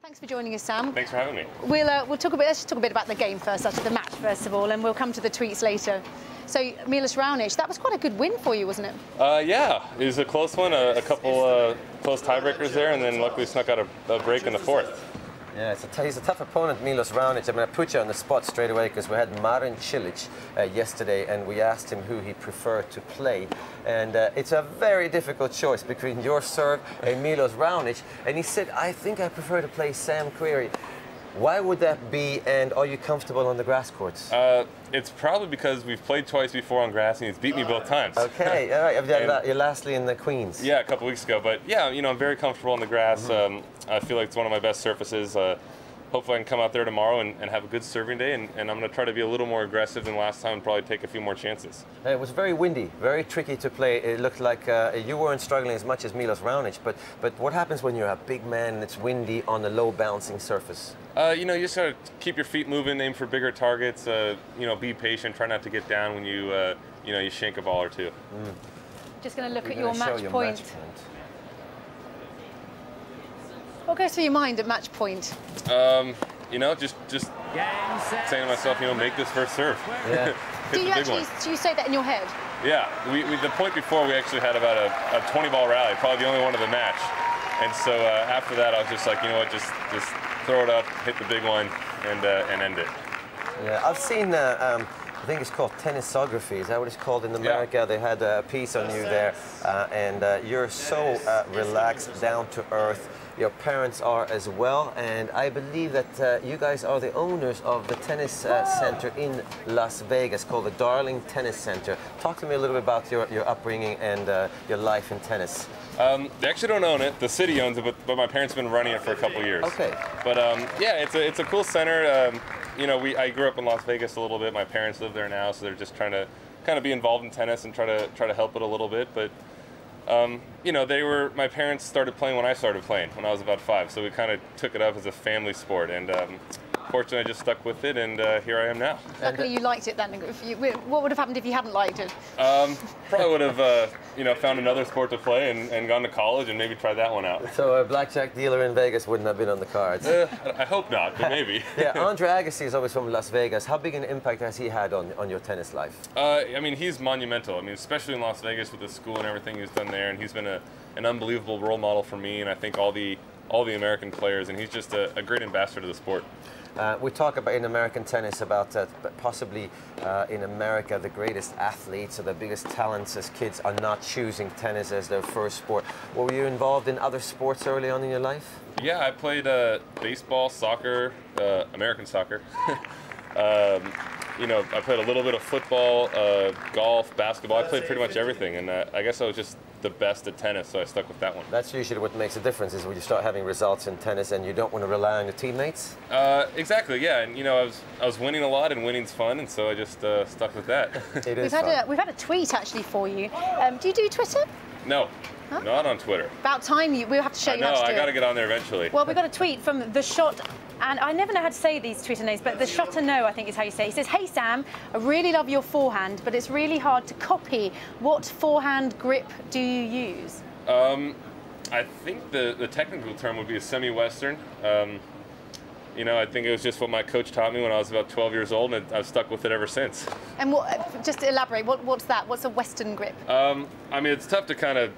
Thanks for joining us, Sam. Thanks for having me. We'll talk a bit. Let's talk a bit about the game first, actually, the match first of all, and we'll come to the tweets later. So, Milos Raonic, that was quite a good win for you, wasn't it? Yeah, it was a close one. A couple close tiebreakers there, and then luckily snuck out a break in the fourth. Yeah, he's a tough opponent, Milos Raonic. I'm going to put you on the spot straight away because we had Marin Cilic yesterday and we asked him who he preferred to play. And it's a very difficult choice between your serve and Milos Raonic. And he said, I think I prefer to play Sam Querrey. Why would that be, and are you comfortable on the grass courts? It's probably because we've played twice before on grass and he's beat me both times. Okay, all right. You're lastly in the Queens. Yeah, a couple weeks ago. But yeah, you know, I'm very comfortable on the grass. I feel like it's one of my best surfaces. Hopefully I can come out there tomorrow and have a good serving day, and I'm going to try to be a little more aggressive than last time and probably take a few more chances. It was very windy, very tricky to play. It looked like you weren't struggling as much as Milos Raonic, but what happens when you're a big man and it's windy on a low bouncing surface? You know, you just got to keep your feet moving, aim for bigger targets, you know, be patient, try not to get down when you, you know, you shank a ball or two. Just going to look at your match point. What goes through your mind at match point? You know, just saying to myself, you know, make this first serve. Yeah. Do you say that in your head? Yeah. The point before, we actually had about a 20-ball rally, probably the only one of the match. And so after that, I was just like, you know what, just throw it up, hit the big one, and end it. Yeah, I've seen. I think it's called tennisography. Is that what it's called in America? Yeah. They had a piece on you there, and you're so relaxed, down to earth. Your parents are as well, and I believe that you guys are the owners of the tennis center in Las Vegas called the Darling Tennis Center. Talk to me a little bit about your upbringing and your life in tennis. They actually don't own it. The city owns it, but my parents have been running it for a couple years. Okay. But yeah, it's a cool center. You know, I grew up in Las Vegas a little bit. My parents live there now, so they're just trying to kind of be involved in tennis and try to help it a little bit. But you know, my parents started playing when I started playing, when I was about 5. So we kind of took it up as a family sport, and fortunately I just stuck with it, and here I am now. Luckily you liked it then. What would have happened if you hadn't liked it? Probably would have you know, found another sport to play and gone to college and maybe tried that one out. So a blackjack dealer in Vegas wouldn't have been on the cards? I hope not, but maybe. Yeah, Andre Agassi is always from Las Vegas. How big an impact has he had on your tennis life? I mean, he's monumental. I mean, especially in Las Vegas with the school and everything he's done there, and he's been an unbelievable role model for me, and I think all the American players, and he's just a great ambassador to the sport. We talk about in American tennis about possibly in America the greatest athletes or the biggest talents as kids are not choosing tennis as their first sport. Were you involved in other sports early on in your life? Yeah, I played baseball, soccer, American soccer. You know, I played a little bit of football, golf, basketball. I played pretty much everything, and I guess I was just the best at tennis, so I stuck with that one. That's usually what makes a difference, is when you start having results in tennis and you don't want to rely on your teammates? Exactly, yeah, and you know, I was winning a lot, and winning's fun, and so I just stuck with that. It is we've had a tweet actually for you. Do you do Twitter? No. Huh? Not on Twitter. About time we'll have to show you how to do it. I got to get on there eventually. Well, we got a tweet from The Shot, and I never know how to say these Twitter names, but The Shot to Know, I think is how you say it. He says, "Hey Sam, I really love your forehand, but it's really hard to copy. What forehand grip do you use?" I think the technical term would be a semi-western. You know, I think it was just what my coach taught me when I was about 12 years old, and I've stuck with it ever since. And just to elaborate, what's that? What's a western grip? I mean, it's tough to kind of.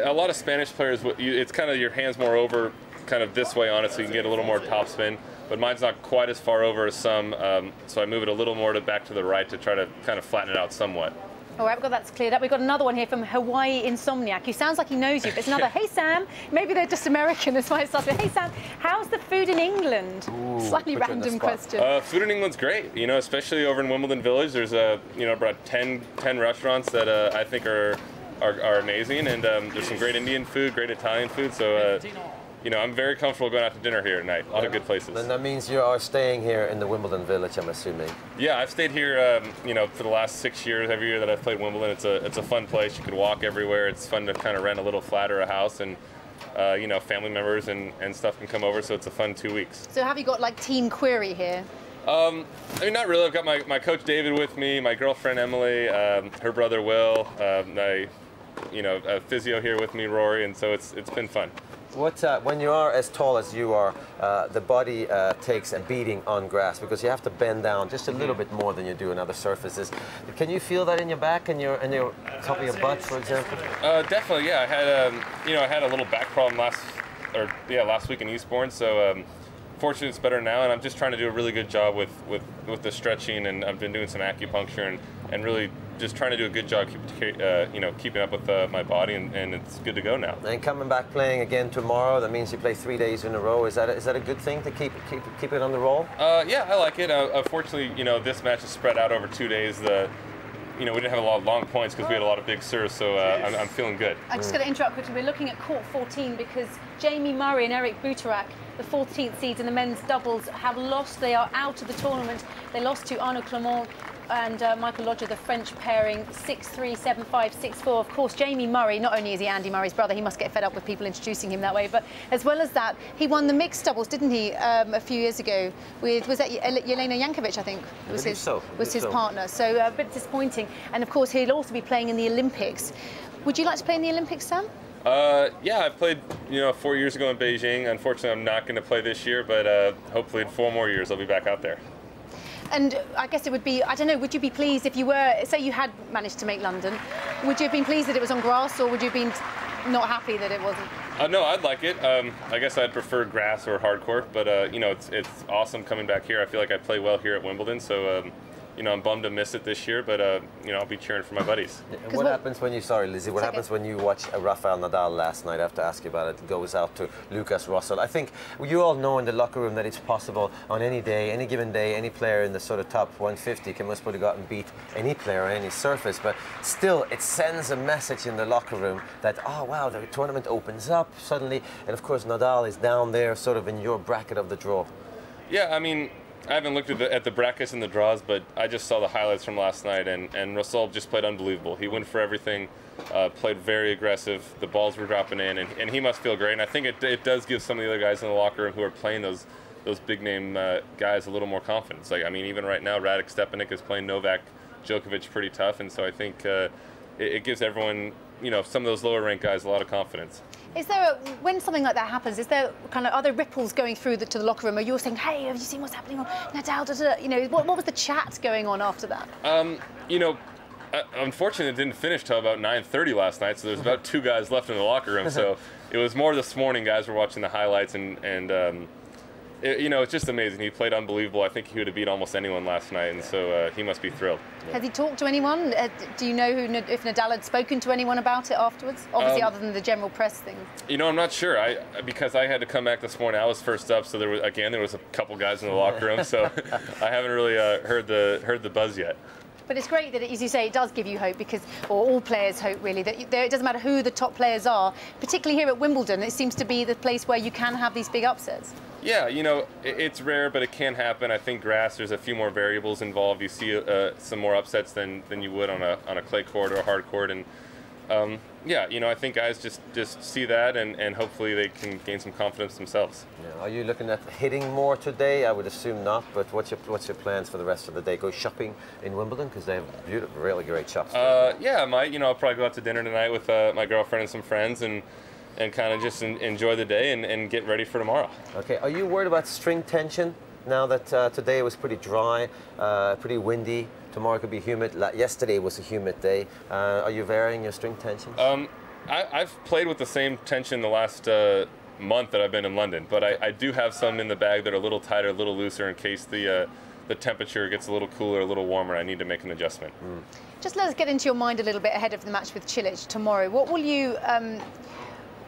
A lot of Spanish players, it's kind of your hands more over, kind of this way on it, so you can get a little more topspin. But mine's not quite as far over as some, so I move it a little more back to the right to try to kind of flatten it out somewhat. All right, we've got that's cleared up. We've got another one here from Hawaii Insomniac, who sounds like he knows you, but it's another, "Hey Sam," maybe they're just American, that's why it starts with, "Hey Sam, how's the food in England?" Ooh, slightly random question. Food in England's great, you know, especially over in Wimbledon Village. There's you know, about 10 restaurants that I think are amazing, and there's some great Indian food, great Italian food, so you know, I'm very comfortable going out to dinner here at night. A lot of good places. Then that means you are staying here in the Wimbledon Village, I'm assuming. Yeah, I've stayed here, you know, for the last 6 years. Every year that I've played Wimbledon, it's a fun place. You can walk everywhere. It's fun to kind of rent a little flat or a house, and you know, family members and stuff can come over. So it's a fun 2 weeks. So have you got like Team Querrey here? I mean, not really. I've got my coach David with me, my girlfriend Emily, her brother Will, you know, a physio here with me, Rory, and so it's been fun. When you are as tall as you are, the body takes a beating on grass because you have to bend down just a little bit more than you do on other surfaces. Can you feel that in your back and your top of your butt, for example? Definitely, yeah. I had a little back problem last week in Eastbourne, so fortunately it's better now, and I'm just trying to do a really good job with the stretching, and I've been doing some acupuncture and really just trying to do a good job keeping up with my body, and it's good to go now. And coming back playing again tomorrow, that means you play 3 days in a row. Is that a good thing to keep it on the roll? Yeah, I like it. Unfortunately, this match is spread out over 2 days. We didn't have a lot of long points because we had a lot of big serves, so I'm feeling good. I'm just going to interrupt quickly. We're looking at court 14 because Jamie Murray and Eric Bouterak, the 14th seeds in the men's doubles, have lost. They are out of the tournament. They lost to Arnaud Clement and Michael Lodger, the French pairing, 6-3, 7-5, 6-4. Of course, Jamie Murray, not only is he Andy Murray's brother, he must get fed up with people introducing him that way, but as well as that, he won the mixed doubles, didn't he, a few years ago with, was that Jelena Jankovic, I think, was his partner. So a bit disappointing. And of course, he'll also be playing in the Olympics. Would you like to play in the Olympics, Sam? Yeah, I played, 4 years ago in Beijing. Unfortunately, I'm not going to play this year, but hopefully in 4 more years I'll be back out there. And I guess it would be, I don't know, would you be pleased if you were, say you had managed to make London, would you have been pleased that it was on grass, or would you have been not happy that it wasn't? No, I'd like it. I guess I'd prefer grass or hard court, but it's awesome coming back here. I feel like I play well here at Wimbledon, so I'm bummed to miss it this year, but I'll be cheering for my buddies. What happens when you, sorry Lizzie, what happens when you watch Rafael Nadal last night? I have to ask you about it. It goes out to Lucas Russell. I think you all know in the locker room that it's possible on any day, any given day, any player in the sort of top 150 can most probably go out and beat any player on any surface, but still it sends a message in the locker room that, oh wow, the tournament opens up suddenly, and of course Nadal is down there sort of in your bracket of the draw. Yeah, I mean, I haven't looked at the brackets and the draws, but I just saw the highlights from last night, and Russell just played unbelievable. He went for everything, played very aggressive. The balls were dropping in, and he must feel great. And I think it does give some of the other guys in the locker room who are playing those big name guys a little more confidence. Like, I mean, even right now, Radek Stepanek is playing Novak Djokovic pretty tough, and so I think it gives everyone, some of those lower ranked guys a lot of confidence. Is there, when something like that happens, is there kind of other ripples going through to the locker room? Are you saying, hey, have you seen what's happening on Nadal? What was the chat going on after that? Unfortunately, it didn't finish till about 9:30 last night, so there's about 2 guys left in the locker room. So it was more this morning, guys were watching the highlights, and it's just amazing. He played unbelievable. I think he would have beat almost anyone last night, and so he must be thrilled. Has he talked to anyone? Do you know if Nadal had spoken to anyone about it afterwards? Obviously, other than the general press thing. I'm not sure. Because I had to come back this morning. I was first up, so there was a couple guys in the locker room. So I haven't really heard the buzz yet. But it's great that, as you say, it does give you hope because, or all players hope really, that it doesn't matter who the top players are, particularly here at Wimbledon, it seems to be the place where you can have these big upsets. Yeah, it's rare, but it can happen. I think grass, there's a few more variables involved. You see some more upsets than you would on a clay court or a hard court, and I think guys just see that, and hopefully they can gain some confidence themselves. Yeah. Are you looking at hitting more today? I would assume not, but what's your plans for the rest of the day? Go shopping in Wimbledon because they have beautiful, really great shops. Yeah, I might. I'll probably go out to dinner tonight with my girlfriend and some friends, and kind of just enjoy the day and get ready for tomorrow. Okay. Are you worried about string tension now that today was pretty dry, pretty windy? Tomorrow could be humid. Yesterday was a humid day. Are you varying your string tension? I've played with the same tension the last month that I've been in London, but I do have some in the bag that are a little tighter, a little looser in case the temperature gets a little cooler, a little warmer. I need to make an adjustment. Just let us get into your mind a little bit ahead of the match with Cilic tomorrow. What will you...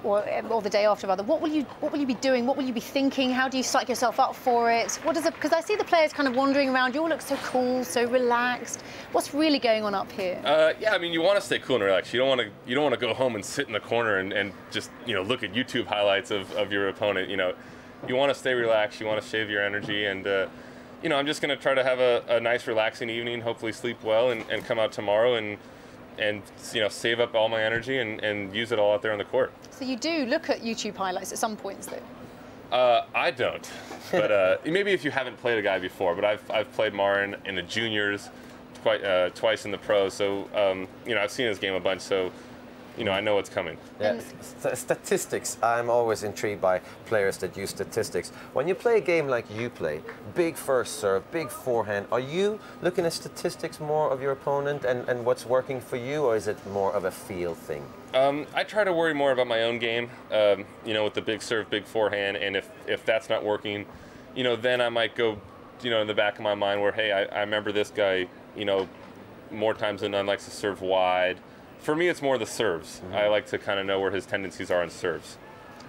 or the day after rather, what will you be doing? What will you be thinking? How do you psych yourself up for it? Because I see the players kind of wandering around. You all look so cool, so relaxed. What's really going on up here? Yeah, I mean, you want to stay cool and relaxed. You don't want to go home and sit in the corner and just look at YouTube highlights of your opponent. You want to stay relaxed. You want to save your energy, and I'm just going to try to have a nice, relaxing evening. Hopefully, sleep well, and come out tomorrow and save up all my energy and use it all out there on the court. So you do look at YouTube highlights at some points, though? I don't, but maybe if you haven't played a guy before. But I've played Marin in the juniors, twice in the pros. So I've seen his game a bunch. So I know what's coming. Yeah. Statistics. I'm always intrigued by players that use statistics. When you play a game like you play, big first serve, big forehand, are you looking at statistics more of your opponent and what's working for you, or is it more of a feel thing? I try to worry more about my own game, with the big serve, big forehand, and if that's not working, then I might go, in the back of my mind where, hey, I remember this guy, more times than none likes to serve wide. For me, it's more the serves. I like to kind of know where his tendencies are in serves.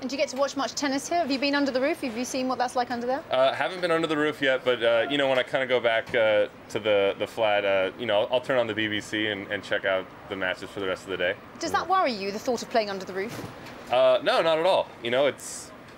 And do you get to watch much tennis here? Have you been under the roof? Have you seen what that's like under there? Haven't been under the roof yet, but when I kind of go back to the flat, I'll turn on the BBC and check out the matches for the rest of the day. Does that worry you, the thought of playing under the roof? No, not at all.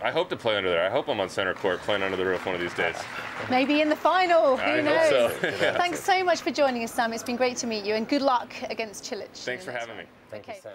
I hope to play under there. I hope I'm on center court playing under the roof one of these days. Maybe in the final. Who knows? Hope so. Yeah. Thanks so much for joining us, Sam. It's been great to meet you, and good luck against Cilic. Thanks for having me. Thank you, Sam.